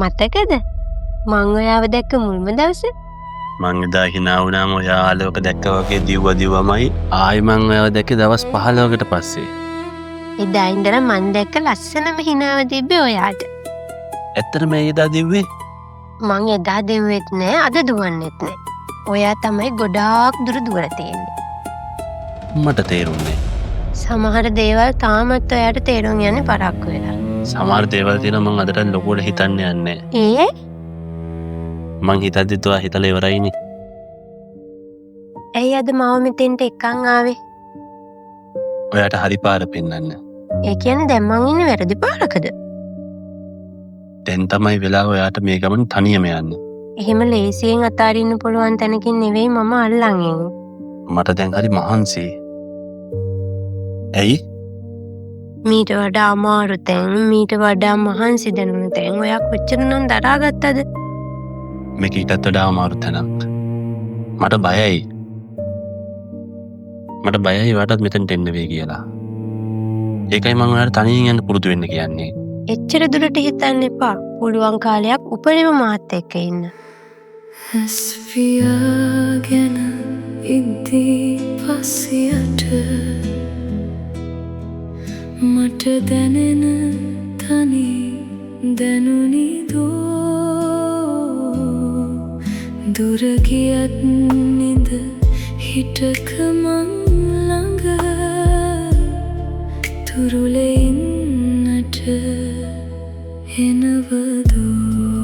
මතකද? මං ඔයාව දැක්ක මුල්ම දවසේ. මං එදා hina වුණාම ඔයා ආලෝක දැක්කා වගේ දිව්වමයි ආයි මං ඔයාව දැක්කේ දවස් 15කට පස්සේ. එදා ඉඳලා මං දැක්ක ලස්සනම හිනාව තිබ්බේ ඔයාට. ඇත්තටම මේ එදා දිව්වේ මං එදා දෙවෙත් නෑ අද දුවන්නෙත් නෑ. ඔයා තමයි ගොඩාක් දුර දුවලා තියෙන්නේ. මට තේරුන්නේ. සමහර දේවල් තාමත් ඔයාට තේරුම් යන්නේ පරක්කු වෙලා. සමහර දේවල් තියෙනවා මං අදට ලොකුවට හිතන්න යන්නේ. ඒ මං හිතද්දිත් ඔයා හිතලා ඉවරයිනේ. ඇයි අද මාව මෙතෙන්ට එක්කන් ආවේ? ඔයාට හරි පාර පෙන්වන්න. ඒ කියන්නේ දැන් මං ඉන්නේ වැරදි පාරකද? දැන් තමයි වෙලාව ඔයාට මේ ගමන තනියම යන්න. එහෙම ලේසියෙන් අතාරින්න පුළුවන් තැනකින් නෙවෙයි මම අල්ලන් එන්නේ. මට දැන් හරි මහන්සියි. ඇයි? මීට වඩා අමාරු තැන්, මීට වඩා මහන්සි දැනුණු තැන් ඔයා කොච්චර නම් දරාගත්තද? මේක ඊටත් වඩා අමාරු තැනක්. මට බයයි. මට බයයි ඔයාටත් මෙතනට එන්න වෙයි කියලා. ඒකයි මම ඔයාලට තනියෙන් යන්න පුරුදු වෙන්න කියන්නේ. එච්චර දුරට හිතන්න එපා. පුළුවන් කාලයක් උපරිම මාත් එක්ක ඉන්න. හස්වියාගෙන ඉද්දී පසියට මට දැනෙන තනි දැනුනි දෝ දුරගියත් නිද හිටක මං ළඟ තුරුලෙ ඉන්නට එනවදෝ